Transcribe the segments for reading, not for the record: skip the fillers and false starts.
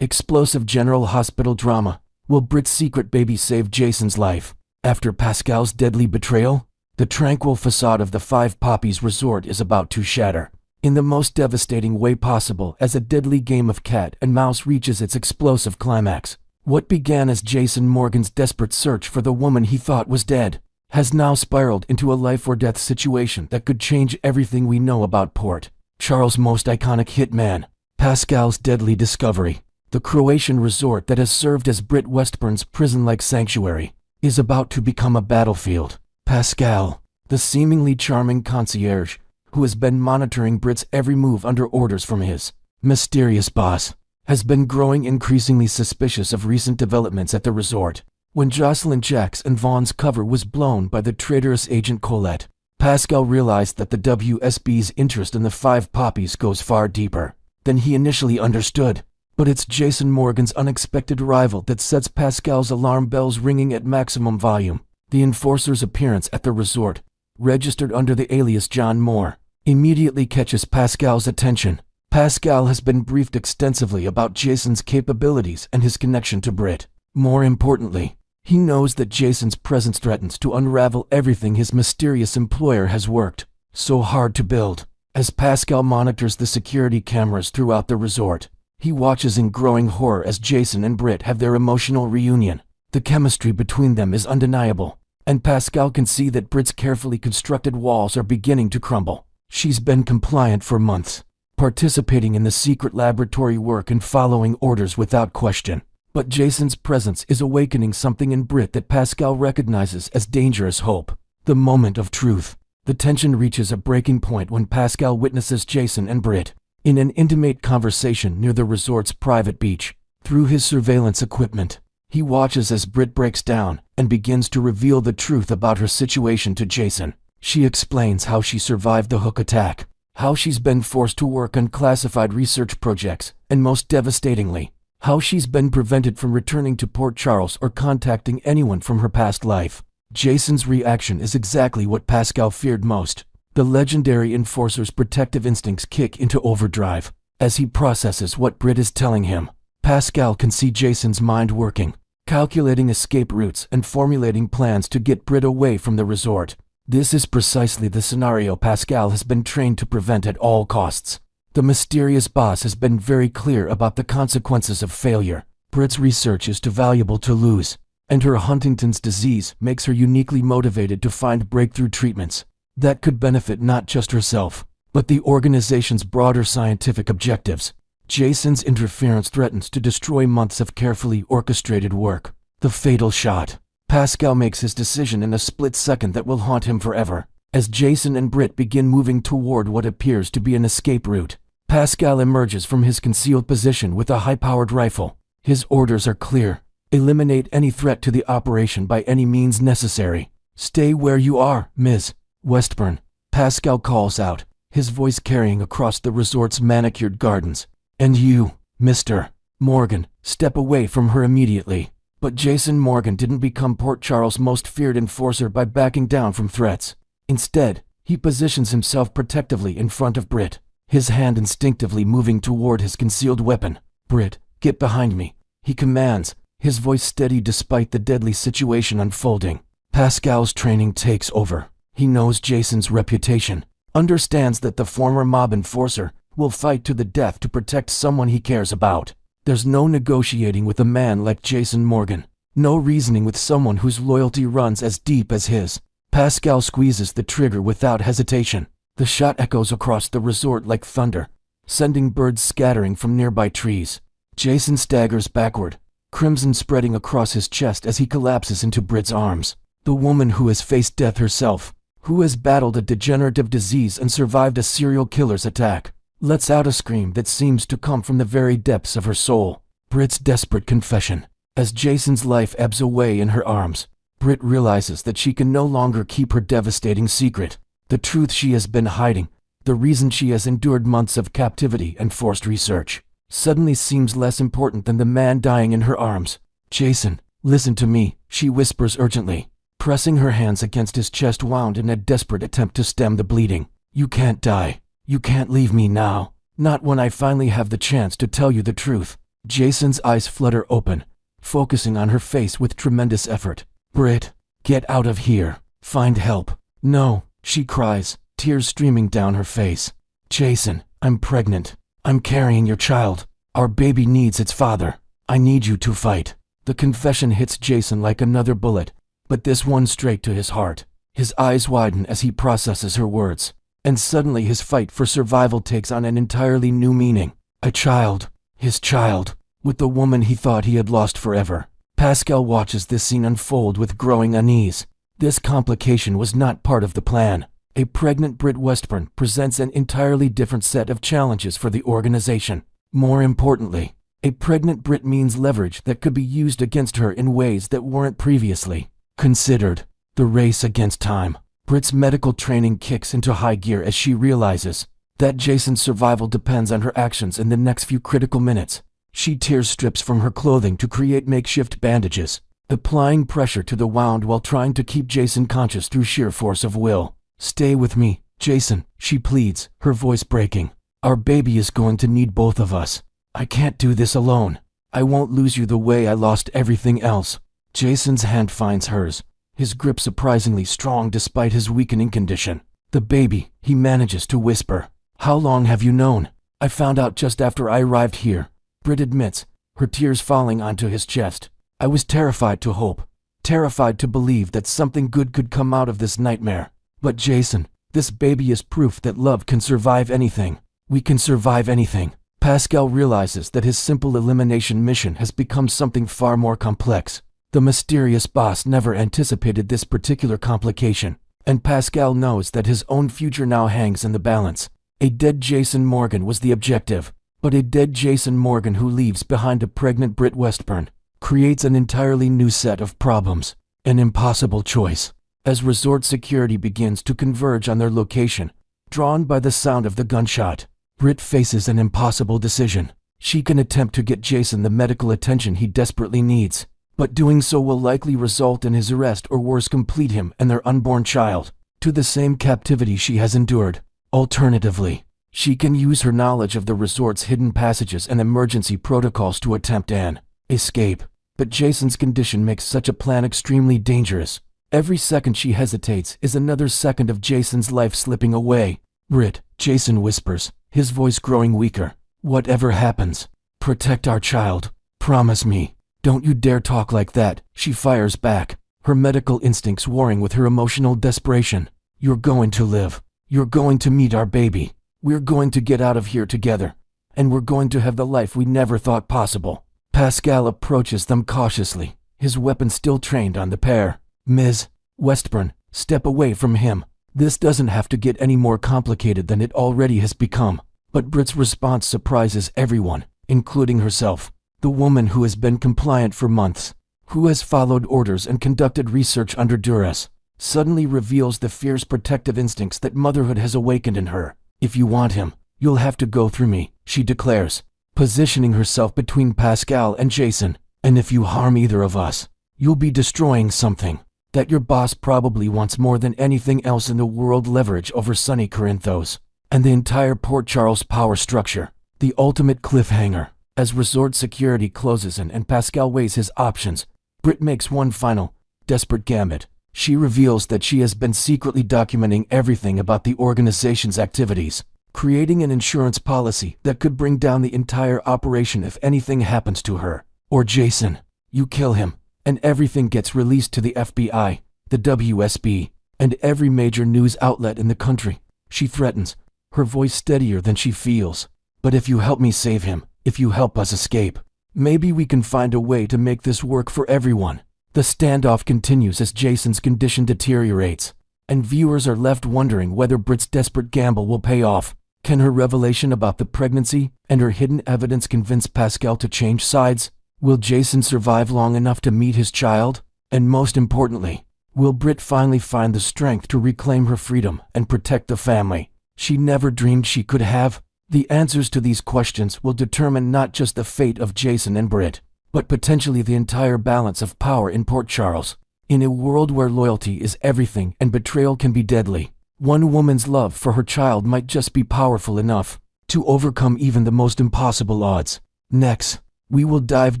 Explosive General Hospital drama. Will Britt's secret baby save Jason's life? After Pascal's deadly betrayal, the tranquil facade of the Five Poppies Resort is about to shatter, in the most devastating way possible, as a deadly game of cat and mouse reaches its explosive climax. What began as Jason Morgan's desperate search for the woman he thought was dead has now spiraled into a life-or-death situation that could change everything we know about Port Charles' most iconic hitman. Pascal's deadly discovery. The Croatian resort that has served as Britt Westburn's prison-like sanctuary is about to become a battlefield. Pascal, the seemingly charming concierge who has been monitoring Britt's every move under orders from his mysterious boss, has been growing increasingly suspicious of recent developments at the resort. When Jocelyn Jack's and Vaughn's cover was blown by the traitorous Agent Colette, Pascal realized that the WSB's interest in the Five Poppies goes far deeper than he initially understood. But it's Jason Morgan's unexpected arrival that sets Pascal's alarm bells ringing at maximum volume. The enforcer's appearance at the resort, registered under the alias John Moore, immediately catches Pascal's attention. Pascal has been briefed extensively about Jason's capabilities and his connection to Britt. More importantly, he knows that Jason's presence threatens to unravel everything his mysterious employer has worked so hard to build. As Pascal monitors the security cameras throughout the resort, he watches in growing horror as Jason and Britt have their emotional reunion. The chemistry between them is undeniable, and Pascal can see that Britt's carefully constructed walls are beginning to crumble. She's been compliant for months, participating in the secret laboratory work and following orders without question. But Jason's presence is awakening something in Britt that Pascal recognizes as dangerous hope. The moment of truth. The tension reaches a breaking point when Pascal witnesses Jason and Britt in an intimate conversation near the resort's private beach. Through his surveillance equipment, he watches as Britt breaks down and begins to reveal the truth about her situation to Jason. She explains how she survived the Hook attack, how she's been forced to work on classified research projects, and most devastatingly, how she's been prevented from returning to Port Charles or contacting anyone from her past life. Jason's reaction is exactly what Pascal feared most. The legendary enforcer's protective instincts kick into overdrive. As he processes what Britt is telling him, Pascal can see Jason's mind working, calculating escape routes and formulating plans to get Britt away from the resort. This is precisely the scenario Pascal has been trained to prevent at all costs. The mysterious boss has been very clear about the consequences of failure. Britt's research is too valuable to lose, and her Huntington's disease makes her uniquely motivated to find breakthrough treatments that could benefit not just herself, but the organization's broader scientific objectives. Jason's interference threatens to destroy months of carefully orchestrated work. The fatal shot. Pascal makes his decision in a split second that will haunt him forever. As Jason and Britt begin moving toward what appears to be an escape route, Pascal emerges from his concealed position with a high-powered rifle. His orders are clear. Eliminate any threat to the operation by any means necessary. Stay where you are, Ms. Westburn, Pascal calls out, his voice carrying across the resort's manicured gardens. And you, Mr. Morgan, step away from her immediately. But Jason Morgan didn't become Port Charles' most feared enforcer by backing down from threats. Instead, he positions himself protectively in front of Britt, his hand instinctively moving toward his concealed weapon. Britt, get behind me, he commands, his voice steady despite the deadly situation unfolding. Pascal's training takes over. He knows Jason's reputation, understands that the former mob enforcer will fight to the death to protect someone he cares about. There's no negotiating with a man like Jason Morgan, no reasoning with someone whose loyalty runs as deep as his. Pascal squeezes the trigger without hesitation. The shot echoes across the resort like thunder, sending birds scattering from nearby trees. Jason staggers backward, crimson spreading across his chest as he collapses into Britt's arms. The woman who has faced death herself, who has battled a degenerative disease and survived a serial killer's attack, lets out a scream that seems to come from the very depths of her soul. Britt's desperate confession. As Jason's life ebbs away in her arms, Britt realizes that she can no longer keep her devastating secret. The truth she has been hiding, the reason she has endured months of captivity and forced research, suddenly seems less important than the man dying in her arms. Jason, listen to me, she whispers urgently, pressing her hands against his chest wound in a desperate attempt to stem the bleeding. You can't die. You can't leave me now. Not when I finally have the chance to tell you the truth. Jason's eyes flutter open, focusing on her face with tremendous effort. Britt, get out of here. Find help. No, she cries, tears streaming down her face. Jason, I'm pregnant. I'm carrying your child. Our baby needs its father. I need you to fight. The confession hits Jason like another bullet, but this one straight to his heart. His eyes widen as he processes her words, and suddenly his fight for survival takes on an entirely new meaning. A child. His child. With the woman he thought he had lost forever. Pascal watches this scene unfold with growing unease. This complication was not part of the plan. A pregnant Britt Westburn presents an entirely different set of challenges for the organization. More importantly, a pregnant Britt means leverage that could be used against her in ways that weren't previously considered. The race against time. Britt's medical training kicks into high gear as she realizes that Jason's survival depends on her actions in the next few critical minutes. She tears strips from her clothing to create makeshift bandages, applying pressure to the wound while trying to keep Jason conscious through sheer force of will. Stay with me, Jason, she pleads, her voice breaking. Our baby is going to need both of us. I can't do this alone. I won't lose you the way I lost everything else. Jason's hand finds hers, his grip surprisingly strong despite his weakening condition. The baby, he manages to whisper. How long have you known? I found out just after I arrived here, Britt admits, her tears falling onto his chest. I was terrified to hope, terrified to believe that something good could come out of this nightmare. But Jason, this baby is proof that love can survive anything. We can survive anything. Pascal realizes that his simple elimination mission has become something far more complex. The mysterious boss never anticipated this particular complication, and Pascal knows that his own future now hangs in the balance. A dead Jason Morgan was the objective, but a dead Jason Morgan who leaves behind a pregnant Britt Westburn creates an entirely new set of problems, an impossible choice. As resort security begins to converge on their location, drawn by the sound of the gunshot, Britt faces an impossible decision. She can attempt to get Jason the medical attention he desperately needs, but doing so will likely result in his arrest or worse complete him and their unborn child to the same captivity she has endured. Alternatively, she can use her knowledge of the resort's hidden passages and emergency protocols to attempt an escape, but Jason's condition makes such a plan extremely dangerous. Every second she hesitates is another second of Jason's life slipping away. Britt, Jason whispers, his voice growing weaker. Whatever happens, protect our child. Promise me. Don't you dare talk like that, she fires back, her medical instincts warring with her emotional desperation. You're going to live. You're going to meet our baby. We're going to get out of here together. And we're going to have the life we never thought possible. Pascal approaches them cautiously, his weapon still trained on the pair. Ms. Westburn, step away from him. This doesn't have to get any more complicated than it already has become. But Britt's response surprises everyone, including herself. The woman who has been compliant for months, who has followed orders and conducted research under duress, suddenly reveals the fierce protective instincts that motherhood has awakened in her. If you want him, you'll have to go through me, she declares, positioning herself between Pascal and Jason. And if you harm either of us, you'll be destroying something that your boss probably wants more than anything else in the world: leverage over Sunny Corinthos and the entire Port Charles power structure. The ultimate cliffhanger. As resort security closes in and Pascal weighs his options, Britt makes one final, desperate gambit. She reveals that she has been secretly documenting everything about the organization's activities, creating an insurance policy that could bring down the entire operation if anything happens to her or Jason. You kill him, and everything gets released to the FBI, the WSB, and every major news outlet in the country, she threatens, her voice steadier than she feels. But if you help me save him, if you help us escape, maybe we can find a way to make this work for everyone. The standoff continues as Jason's condition deteriorates, and viewers are left wondering whether Britt's desperate gamble will pay off. Can her revelation about the pregnancy and her hidden evidence convince Pascal to change sides? Will Jason survive long enough to meet his child? And most importantly, will Britt finally find the strength to reclaim her freedom and protect the family she never dreamed she could have? The answers to these questions will determine not just the fate of Jason and Britt, but potentially the entire balance of power in Port Charles. In a world where loyalty is everything and betrayal can be deadly, one woman's love for her child might just be powerful enough to overcome even the most impossible odds. Next, We will dive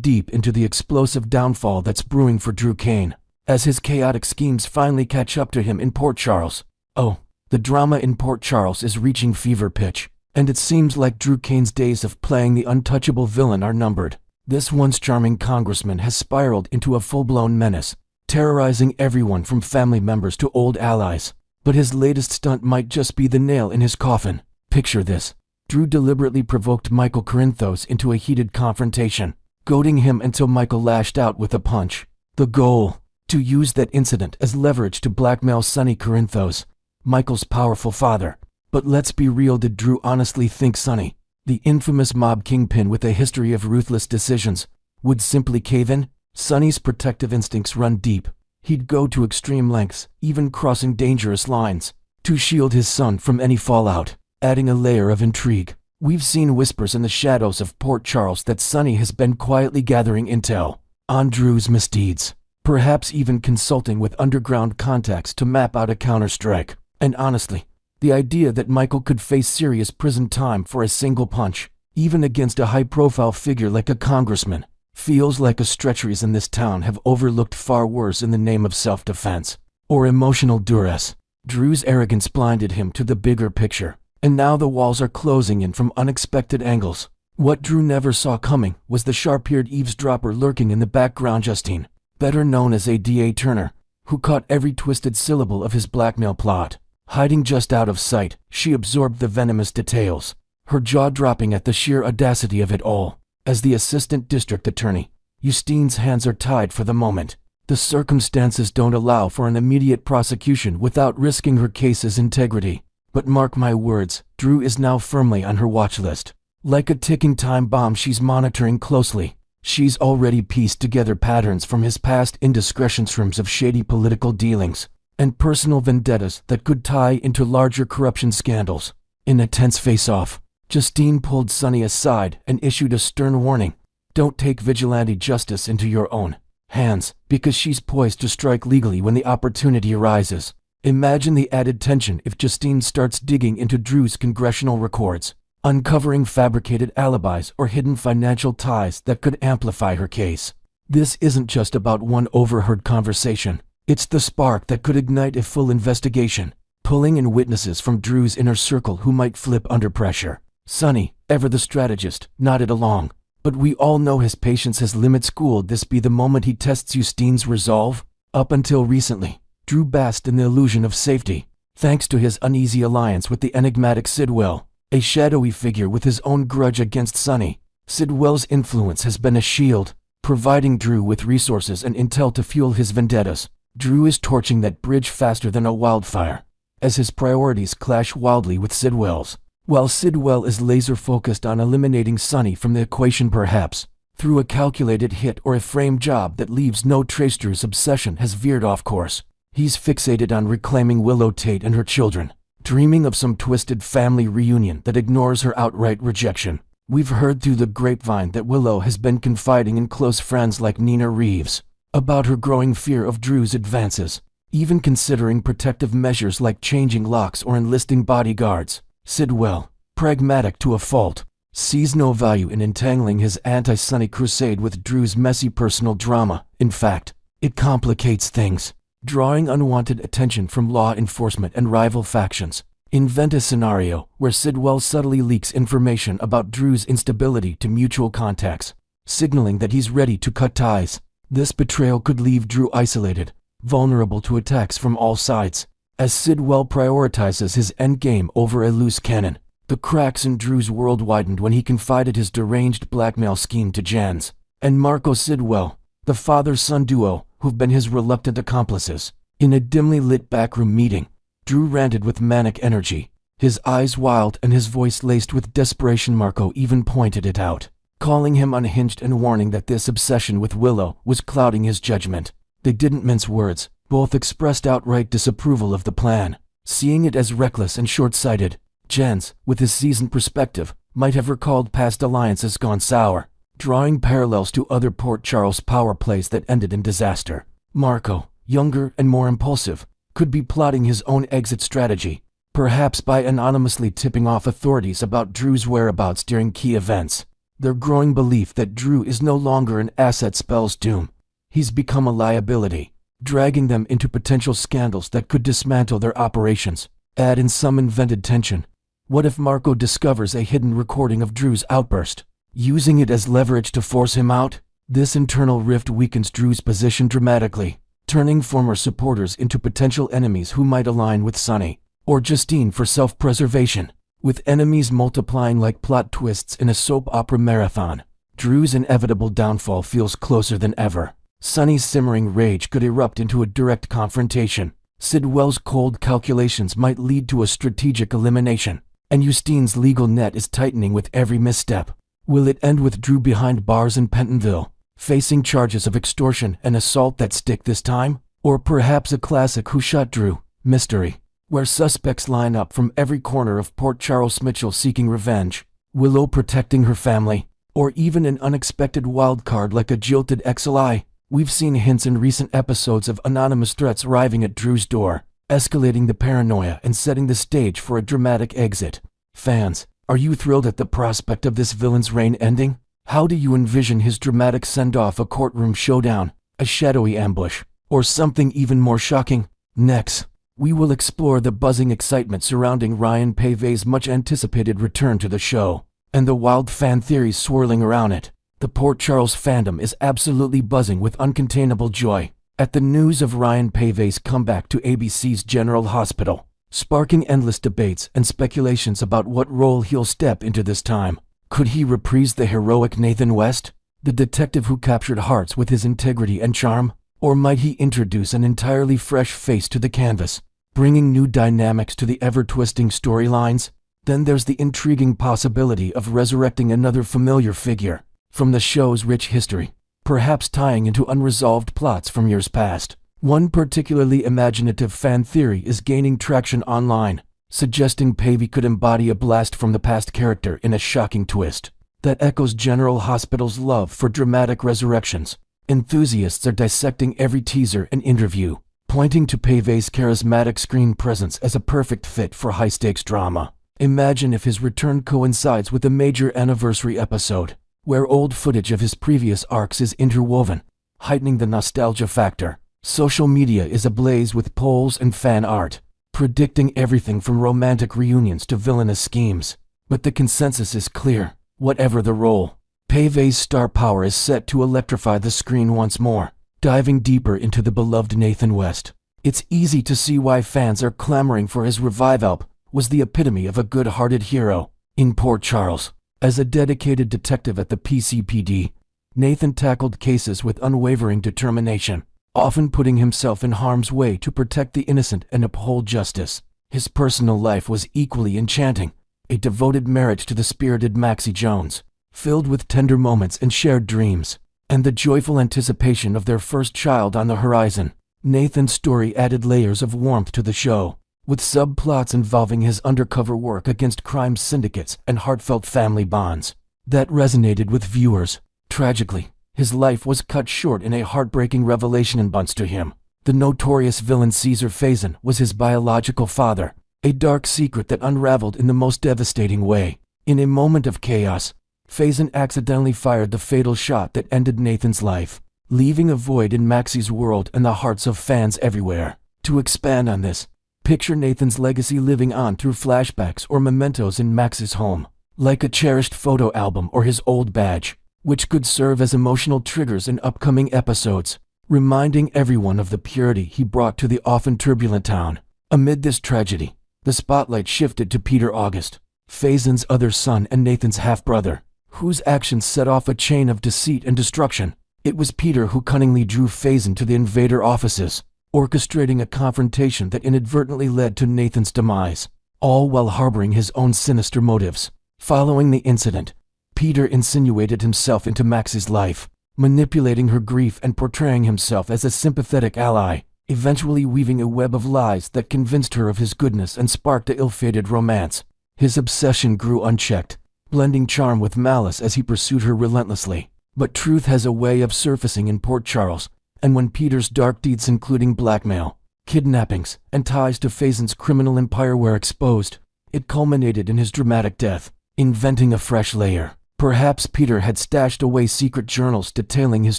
deep into the explosive downfall that's brewing for Drew Cain, as his chaotic schemes finally catch up to him in Port Charles. Oh, the drama in Port Charles is reaching fever pitch, and it seems like Drew Cain's days of playing the untouchable villain are numbered. This once charming congressman has spiraled into a full-blown menace, terrorizing everyone from family members to old allies. But his latest stunt might just be the nail in his coffin. Picture this. Drew deliberately provoked Michael Corinthos into a heated confrontation, goading him until Michael lashed out with a punch. The goal: to use that incident as leverage to blackmail Sonny Corinthos, Michael's powerful father. But let's be real, did Drew honestly think Sonny, the infamous mob kingpin with a history of ruthless decisions, would simply cave in? Sonny's protective instincts run deep. He'd go to extreme lengths, even crossing dangerous lines, to shield his son from any fallout, adding a layer of intrigue. We've seen whispers in the shadows of Port Charles that Sonny has been quietly gathering intel on Drew's misdeeds, perhaps even consulting with underground contacts to map out a counterstrike. And honestly, the idea that Michael could face serious prison time for a single punch, even against a high-profile figure like a congressman, feels like a stretch. In this town have overlooked far worse in the name of self-defense or emotional duress. Drew's arrogance blinded him to the bigger picture, and now the walls are closing in from unexpected angles. What Drew never saw coming was the sharp-eared eavesdropper lurking in the background, Justine, better known as A.D.A. Turner, who caught every twisted syllable of his blackmail plot. Hiding just out of sight, she absorbed the venomous details, her jaw dropping at the sheer audacity of it all. As the assistant district attorney, Justine's hands are tied for the moment. The circumstances don't allow for an immediate prosecution without risking her case's integrity. But mark my words, Drew is now firmly on her watch list. Like a ticking time bomb she's monitoring closely. She's already pieced together patterns from his past indiscretions, terms of shady political dealings, and personal vendettas that could tie into larger corruption scandals. In a tense face-off, Justine pulled Sonny aside and issued a stern warning. Don't take vigilante justice into your own hands, because she's poised to strike legally when the opportunity arises. Imagine the added tension if Justine starts digging into Drew's congressional records, uncovering fabricated alibis or hidden financial ties that could amplify her case. This isn't just about one overheard conversation. It's the spark that could ignite a full investigation, pulling in witnesses from Drew's inner circle who might flip under pressure. Sonny, ever the strategist, nodded along. But we all know his patience has limits. Could this be the moment he tests Justine's resolve? Up until recently, Drew basked in the illusion of safety, thanks to his uneasy alliance with the enigmatic Sidwell, a shadowy figure with his own grudge against Sonny. Sidwell's influence has been a shield, providing Drew with resources and intel to fuel his vendettas. Drew is torching that bridge faster than a wildfire, as his priorities clash wildly with Sidwell's. While Sidwell is laser-focused on eliminating Sonny from the equation, perhaps through a calculated hit or a frame job that leaves no trace, Drew's obsession has veered off course. He's fixated on reclaiming Willow Tate and her children, dreaming of some twisted family reunion that ignores her outright rejection. We've heard through the grapevine that Willow has been confiding in close friends like Nina Reeves about her growing fear of Drew's advances, even considering protective measures like changing locks or enlisting bodyguards. Sidwell, pragmatic to a fault, sees no value in entangling his anti-Sonny crusade with Drew's messy personal drama. In fact, it complicates things, drawing unwanted attention from law enforcement and rival factions. Invent a scenario where Sidwell subtly leaks information about Drew's instability to mutual contacts, signaling that he's ready to cut ties. This betrayal could leave Drew isolated, vulnerable to attacks from all sides. As Sidwell prioritizes his endgame over a loose cannon, the cracks in Drew's world widened when he confided his deranged blackmail scheme to Jens and Marco Sidwell, the father-son duo who've been his reluctant accomplices. In a dimly lit backroom meeting, Drew ranted with manic energy, his eyes wild and his voice laced with desperation. Marco even pointed it out, calling him unhinged and warning that this obsession with Willow was clouding his judgment. They didn't mince words. Both expressed outright disapproval of the plan, seeing it as reckless and short-sighted. Jens, with his seasoned perspective, might have recalled past alliances gone sour, drawing parallels to other Port Charles power plays that ended in disaster. Marco, younger and more impulsive, could be plotting his own exit strategy, perhaps by anonymously tipping off authorities about Drew's whereabouts during key events. Their growing belief that Drew is no longer an asset spells doom. He's become a liability, dragging them into potential scandals that could dismantle their operations. Add in some invented tension. What if Marco discovers a hidden recording of Drew's outburst, using it as leverage to force him out? This internal rift weakens Drew's position dramatically, turning former supporters into potential enemies who might align with Sonny or Justine for self-preservation. With enemies multiplying like plot twists in a soap opera marathon, Drew's inevitable downfall feels closer than ever. Sonny's simmering rage could erupt into a direct confrontation. Sidwell's cold calculations might lead to a strategic elimination, and Justine's legal net is tightening with every misstep. Will it end with Drew behind bars in Pentonville, facing charges of extortion and assault that stick this time? Or perhaps a classic Who Shot Drew mystery, where suspects line up from every corner of Port Charles, Mitchell seeking revenge, Willow protecting her family, or even an unexpected wildcard like a jilted XLI. We've seen hints in recent episodes of anonymous threats arriving at Drew's door, escalating the paranoia and setting the stage for a dramatic exit. Fans, are you thrilled at the prospect of this villain's reign ending? How do you envision his dramatic send-off, a courtroom showdown, a shadowy ambush, or something even more shocking? Next, we will explore the buzzing excitement surrounding Ryan Paevey's much-anticipated return to the show, and the wild fan theories swirling around it. The Port Charles fandom is absolutely buzzing with uncontainable joy at the news of Ryan Paevey's comeback to ABC's General Hospital, sparking endless debates and speculations about what role he'll step into this time. Could he reprise the heroic Nathan West, the detective who captured hearts with his integrity and charm? Or might he introduce an entirely fresh face to the canvas, bringing new dynamics to the ever-twisting storylines? Then there's the intriguing possibility of resurrecting another familiar figure from the show's rich history, perhaps tying into unresolved plots from years past. One particularly imaginative fan theory is gaining traction online, suggesting Paevey could embody a blast from the past character in a shocking twist that echoes General Hospital's love for dramatic resurrections. Enthusiasts are dissecting every teaser and interview, pointing to Paevey's charismatic screen presence as a perfect fit for high-stakes drama. Imagine if his return coincides with a major anniversary episode, where old footage of his previous arcs is interwoven, heightening the nostalgia factor. Social media is ablaze with polls and fan art, predicting everything from romantic reunions to villainous schemes. But the consensus is clear: whatever the role, Paevey's star power is set to electrify the screen once more, diving deeper into the beloved Nathan West. It's easy to see why fans are clamoring for his revival. Was the epitome of a good-hearted hero. In Port Charles, as a dedicated detective at the PCPD, Nathan tackled cases with unwavering determination, often putting himself in harm's way to protect the innocent and uphold justice. His personal life was equally enchanting, a devoted marriage to the spirited Maxie Jones, filled with tender moments and shared dreams, and the joyful anticipation of their first child on the horizon. Nathan's story added layers of warmth to the show, with subplots involving his undercover work against crime syndicates and heartfelt family bonds that resonated with viewers. Tragically, his life was cut short in a heartbreaking revelation announced to him. The notorious villain Caesar Faison was his biological father, a dark secret that unraveled in the most devastating way. In a moment of chaos, Faison accidentally fired the fatal shot that ended Nathan's life, leaving a void in Maxie's world and the hearts of fans everywhere. To expand on this, picture Nathan's legacy living on through flashbacks or mementos in Max's home, like a cherished photo album or his old badge, which could serve as emotional triggers in upcoming episodes, reminding everyone of the purity he brought to the often turbulent town. Amid this tragedy, the spotlight shifted to Peter August, Faison's other son and Nathan's half-brother, whose actions set off a chain of deceit and destruction. It was Peter who cunningly drew Faison to the invader offices, orchestrating a confrontation that inadvertently led to Nathan's demise, all while harboring his own sinister motives. Following the incident, Peter insinuated himself into Max's life, manipulating her grief and portraying himself as a sympathetic ally, eventually weaving a web of lies that convinced her of his goodness and sparked a ill-fated romance. His obsession grew unchecked, blending charm with malice as he pursued her relentlessly. But truth has a way of surfacing in Port Charles, and when Peter's dark deeds, including blackmail, kidnappings, and ties to Faison's criminal empire, were exposed, it culminated in his dramatic death, inventing a fresh layer Perhaps Peter had stashed away secret journals detailing his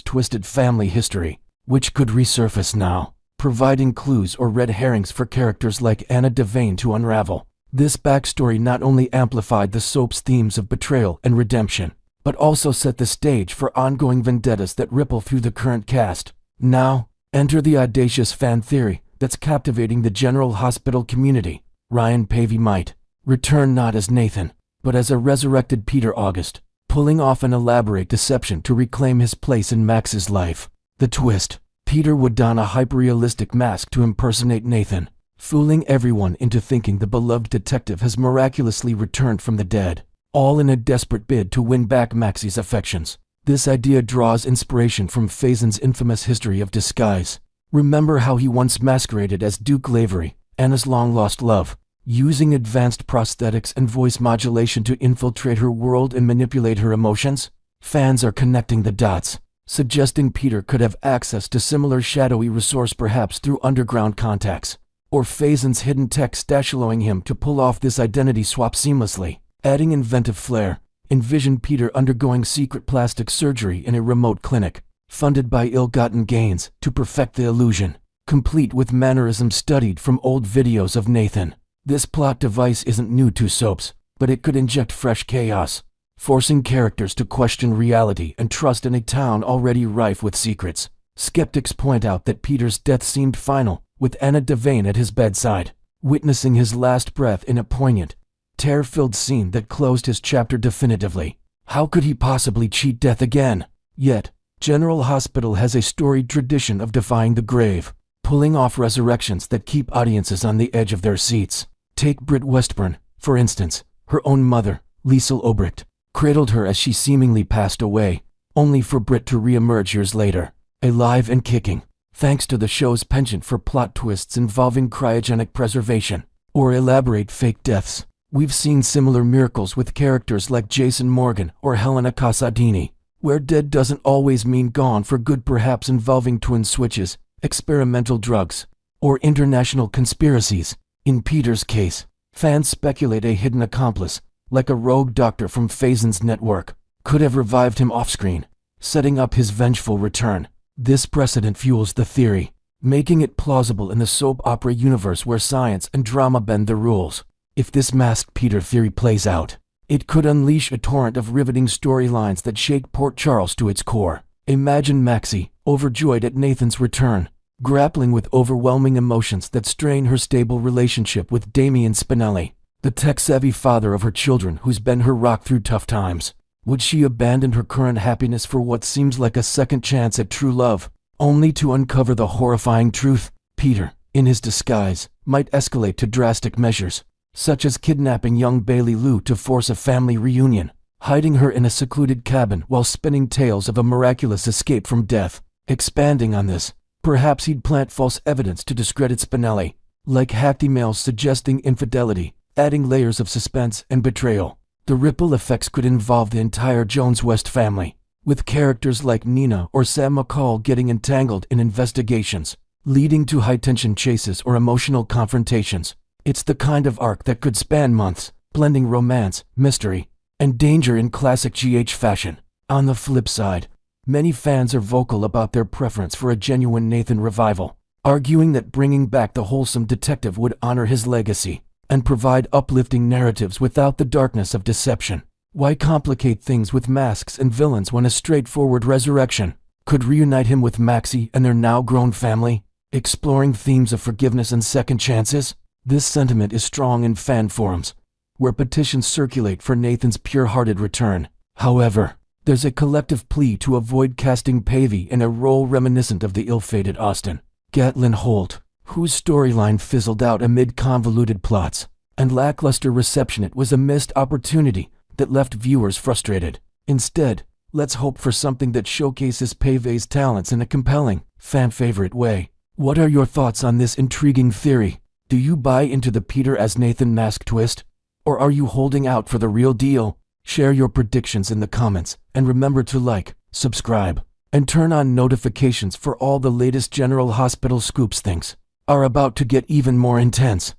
twisted family history, which could resurface now, providing clues or red herrings for characters like Anna Devane to unravel. This backstory not only amplified the soap's themes of betrayal and redemption, but also set the stage for ongoing vendettas that ripple through the current cast. Now, enter the audacious fan theory that's captivating the General Hospital community. Ryan Paevey might return not as Nathan, but as a resurrected Peter August, pulling off an elaborate deception to reclaim his place in Max's life. The twist: Peter would don a hyper-realistic mask to impersonate Nathan, fooling everyone into thinking the beloved detective has miraculously returned from the dead, all in a desperate bid to win back Max's affections. This idea draws inspiration from Faison's infamous history of disguise. Remember how he once masqueraded as Duke Lavery, Anna's long-lost love, using advanced prosthetics and voice modulation to infiltrate her world and manipulate her emotions? Fans are connecting the dots, suggesting Peter could have access to similar shadowy resource, perhaps through underground contacts, or Faison's hidden tech stash, allowing him to pull off this identity swap seamlessly. Adding inventive flair, envision Peter undergoing secret plastic surgery in a remote clinic, funded by ill-gotten gains, to perfect the illusion, complete with mannerisms studied from old videos of Nathan. This plot device isn't new to soaps, but it could inject fresh chaos, forcing characters to question reality and trust in a town already rife with secrets. Skeptics point out that Peter's death seemed final, with Anna Devane at his bedside, witnessing his last breath in a poignant, tear-filled scene that closed his chapter definitively. How could he possibly cheat death again? Yet, General Hospital has a storied tradition of defying the grave, pulling off resurrections that keep audiences on the edge of their seats. Take Britt Westburn, for instance. Her own mother, Liesl Obrecht, cradled her as she seemingly passed away, only for Britt to re-emerge years later, alive and kicking, thanks to the show's penchant for plot twists involving cryogenic preservation or elaborate fake deaths. We've seen similar miracles with characters like Jason Morgan or Helena Casadini, where dead doesn't always mean gone for good, perhaps involving twin switches, experimental drugs, or international conspiracies. In Peter's case, fans speculate a hidden accomplice, like a rogue doctor from Faison's network, could have revived him off-screen, setting up his vengeful return. This precedent fuels the theory, making it plausible in the soap opera universe where science and drama bend the rules. If this masked Peter theory plays out, it could unleash a torrent of riveting storylines that shake Port Charles to its core. Imagine Maxie, overjoyed at Nathan's return, grappling with overwhelming emotions that strain her stable relationship with Damien Spinelli, the tech-savvy father of her children who's been her rock through tough times. Would she abandon her current happiness for what seems like a second chance at true love, only to uncover the horrifying truth? Peter, in his disguise, might escalate to drastic measures, such as kidnapping young Bailey Lou to force a family reunion, hiding her in a secluded cabin while spinning tales of a miraculous escape from death. Expanding on this, perhaps he'd plant false evidence to discredit Spinelli, like hacked emails suggesting infidelity, adding layers of suspense and betrayal. The ripple effects could involve the entire Jones-West family, with characters like Nina or Sam McCall getting entangled in investigations, leading to high-tension chases or emotional confrontations. It's the kind of arc that could span months, blending romance, mystery, and danger in classic GH fashion. On the flip side, many fans are vocal about their preference for a genuine Nathan revival, arguing that bringing back the wholesome detective would honor his legacy and provide uplifting narratives without the darkness of deception. Why complicate things with masks and villains when a straightforward resurrection could reunite him with Maxie and their now-grown family, exploring themes of forgiveness and second chances? This sentiment is strong in fan forums, where petitions circulate for Nathan's pure-hearted return. However, there's a collective plea to avoid casting Paevey in a role reminiscent of the ill-fated Austin Gatlin Holt, whose storyline fizzled out amid convoluted plots and lackluster reception. It was a missed opportunity that left viewers frustrated. Instead, let's hope for something that showcases Paevey's talents in a compelling, fan-favorite way. What are your thoughts on this intriguing theory? Do you buy into the Peter as Nathan mask twist? Or are you holding out for the real deal? Share your predictions in the comments, and remember to like, subscribe, and turn on notifications for all the latest General Hospital scoops. Things are about to get even more intense.